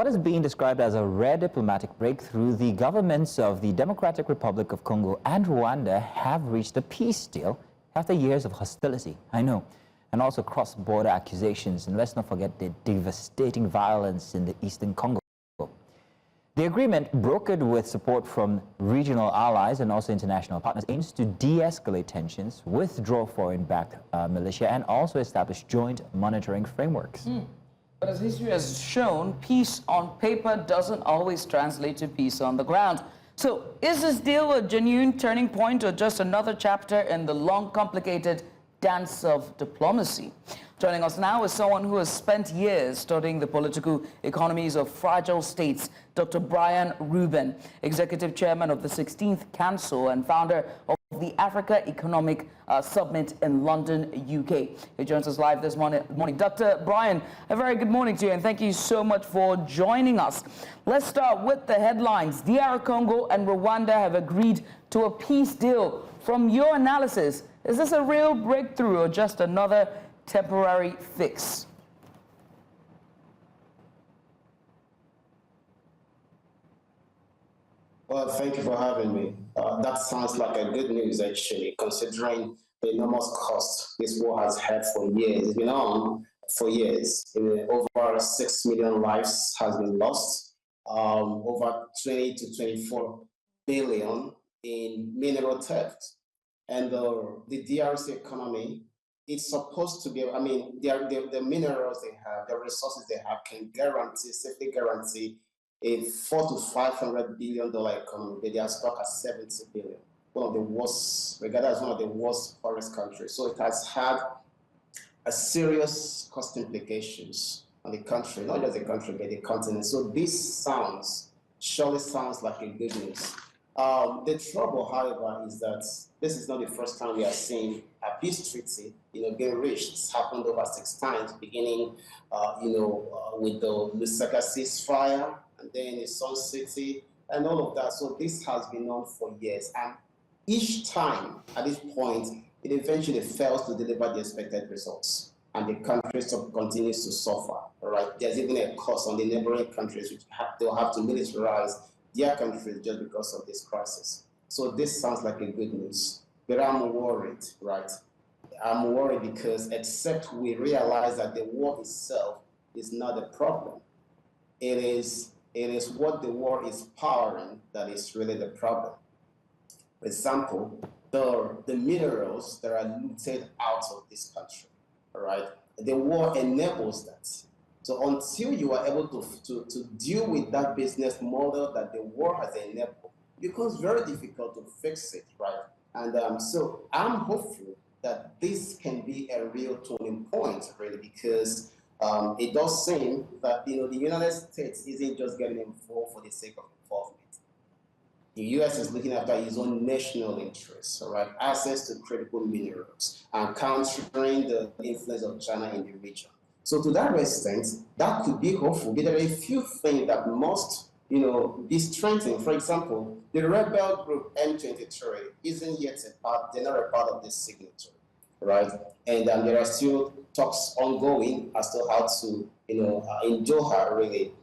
what is being described as a rare diplomatic breakthrough, the governments of the Democratic Republic of Congo and Rwanda have reached a peace deal after years of hostility. I know. And also cross-border accusations. And let's not forget the devastating violence in the Eastern Congo. The agreement, brokered with support from regional allies and also international partners, aims to de-escalate tensions, withdraw foreign-backed militia, and also establish joint monitoring frameworks. But as history has shown, peace on paper doesn't always translate to peace on the ground. So is this deal a genuine turning point or just another chapter in the long, complicated dance of diplomacy? Joining us now is someone who has spent years studying the political economies of fragile states, Dr. Brian Reuben, Executive Chairman of the 16th Council and founder of the Africa Economic Summit in London, UK. He joins us live this morning. Dr. Brian, a very good morning to you, and thank you so much for joining us. Let's start with the headlines. DR Congo and Rwanda have agreed to a peace deal. From your analysis, is this a real breakthrough or just another temporary fix? Well, thank you for having me. That sounds like a good news, actually, considering the enormous cost this war has had for years. It's been on for years. Over 6 million lives has been lost, over 20 to 24 billion in mineral theft. And the DRC economy, it's supposed to be, I mean, the minerals they have, the resources they have can guarantee, safely guarantee a $400 to $500 billion economy, but they are stuck at 70 billion. One of the worst, regarded as one of the worst poorest countries. So it has had a serious cost implications on the country, not just the country, but the continent. So this surely sounds like a good news. The trouble, however, is that this is not the first time we are seeing a peace treaty, being reached. It's happened over 6 times, beginning, with the Lusaka ceasefire, and then in Sun City, and all of that. So this has been on for years. And each time, at this point, it eventually fails to deliver the expected results. And the country continues to suffer, all right? There's even a cost on the neighboring countries, which they'll have to militarize their countries just because of this crisis. So this sounds like a good news. But I'm worried, right? I'm worried because except we realize that the war itself is not the problem. It is what the war is powering that is really the problem. For example, the minerals that are looted out of this country, all right? The war enables that. So until you are able to deal with that business model that the war has enabled, it becomes very difficult to fix it, right? And so I'm hopeful that this can be a real turning point, really, because it does seem that the United States isn't just getting involved for the sake of involvement. The U.S. is looking after its own national interests, all right? Access to critical minerals and countering the influence of China in the region. So to that extent, that could be hopeful, but there are a few things that must, be strengthened. For example, the rebel group M23 isn't yet they're not a part of this signature, right? And there are still talks ongoing as to how to, in Doha, really,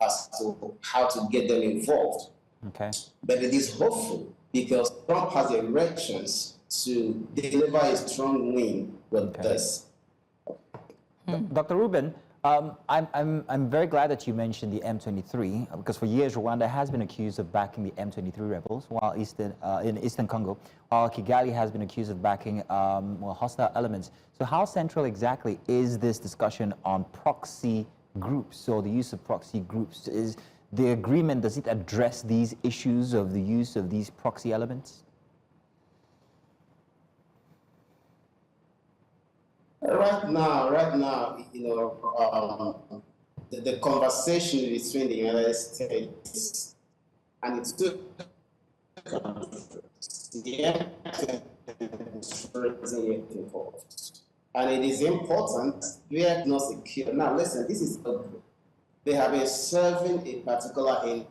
as to how to get them involved. Okay. But it is hopeful because Trump has a real chance to deliver a strong win with this. Dr. Reuben, I'm very glad that you mentioned the M23 because for years Rwanda has been accused of backing the M23 rebels, while in Eastern Congo, while Kigali has been accused of backing hostile elements. So how central exactly is this discussion on proxy groups or the use of proxy groups? Is the agreement, does it address these issues of the use of these proxy elements? Right now, the conversation between the United States and its two countries, isn't involved. And it is important we are not secure. Now, listen, this is a group. They have been serving a particular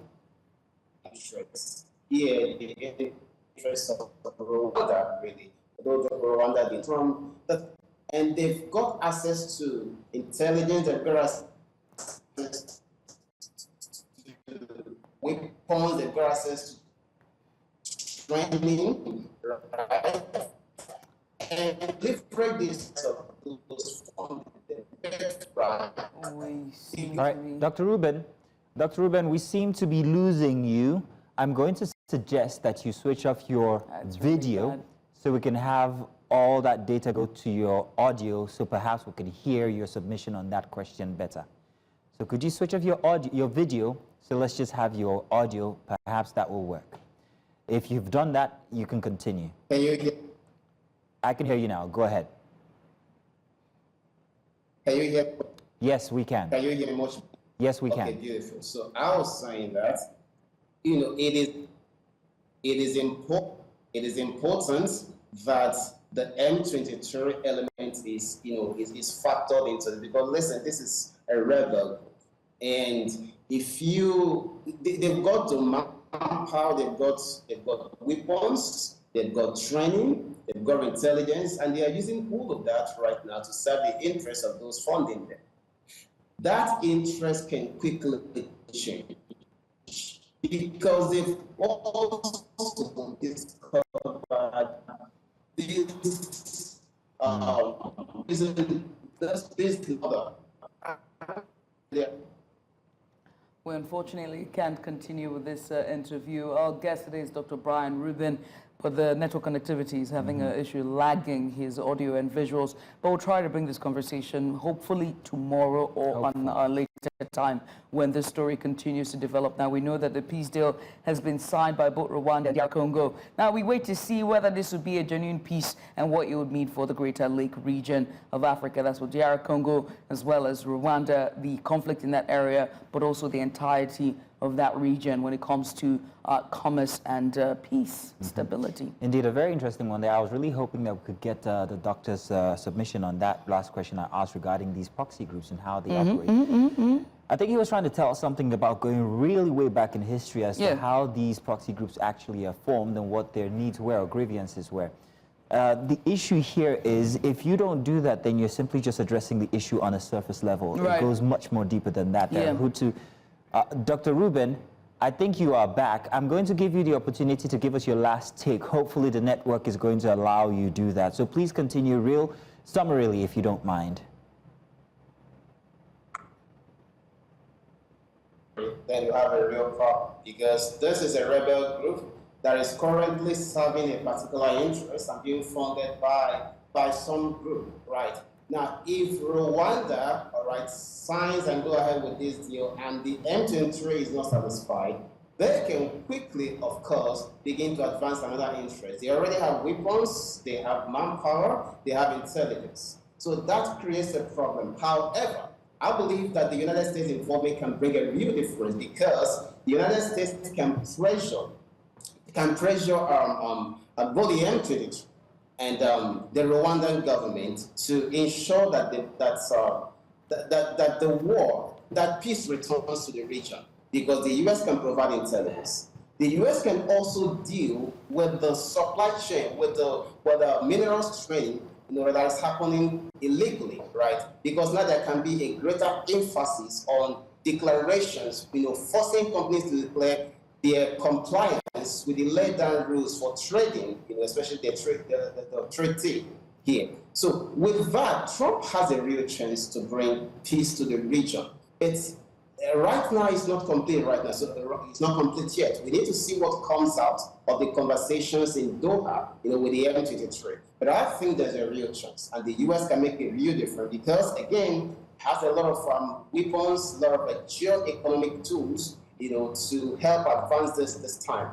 interest. Here, the interest of Rwanda, really. Those of Rwanda did from the. And they've got access to intelligence and access weapons, they've got access to training, right? And leverage this those funds, right? We All right, Dr. Reuben, we seem to be losing you. I'm going to suggest that you switch off your video bad. so we can have all that data go to your audio, so perhaps we can hear your submission on that question better. So could you switch off your audio, your video, so let's just have your audio, perhaps that will work. If you've done that, you can continue. Can you hear? I can hear you now, go ahead. Can you hear? Yes, we can. Can you hear me much? Yes, we Okay, can. beautiful. So I was saying that, you know, it is important that the M23 element is, you know, is factored into it, because listen, this is a rebel, and if you, they've got the manpower, they've got weapons, they've got training, they've got intelligence, and they are using all of that right now to serve the interests of those funding them. That interest can quickly change because they've also discovered this other. We unfortunately can't continue with this interview. Our guest today is Dr. Brian Reuben, but the network connectivity is having an issue lagging his audio and visuals. But we'll try to bring this conversation hopefully tomorrow or on a later time when this story continues to develop. Now, we know that the peace deal has been signed by both Rwanda and DR Congo. Now, we wait to see whether this would be a genuine peace and what it would mean for the Greater Lake region of Africa. That's what DR Congo, as well as Rwanda, the conflict in that area, but also the entirety of that region when it comes to commerce and peace, stability. Indeed, a very interesting one there. I was really hoping that we could get the doctor's submission on that last question I asked regarding these proxy groups and how they operate. I think he was trying to tell us something about going really way back in history as to how these proxy groups actually are formed and what their needs were or grievances were. The issue here is if you don't do that, then you're simply just addressing the issue on a surface level. Right. It goes much more deeper than that. Dr. Reuben, I think you are back. I'm going to give you the opportunity to give us your last take. Hopefully the network is going to allow you to do that. So please continue real summarily if you don't mind. Then you have a real problem, because this is a rebel group that is currently serving a particular interest and being funded by some group, right? Now, if Rwanda, all right, signs and go ahead with this deal and the M23 is not satisfied, they can quickly, of course, begin to advance another interest. They already have weapons, they have manpower, they have intelligence. So that creates a problem. However, I believe that the United States involvement can bring a real difference, because the United States can pressure both the M23 and the Rwandan government to ensure that the war, that peace returns to the region, because the U.S. can provide intelligence. The U.S. can also deal with the supply chain, with the minerals trading, that is happening illegally, right? Because now there can be a greater emphasis on declarations, forcing companies to declare their compliance with the laid down rules for trading, especially the treaty here. So with that, Trump has a real chance to bring peace to the region. It's right now, it's not complete right now, so it's not complete yet. We need to see what comes out of the conversations in Doha, with the M23. But I think there's a real chance, and the U.S. can make a real difference because, again, has a lot of weapons, a lot of geo-economic tools, to help advance this time.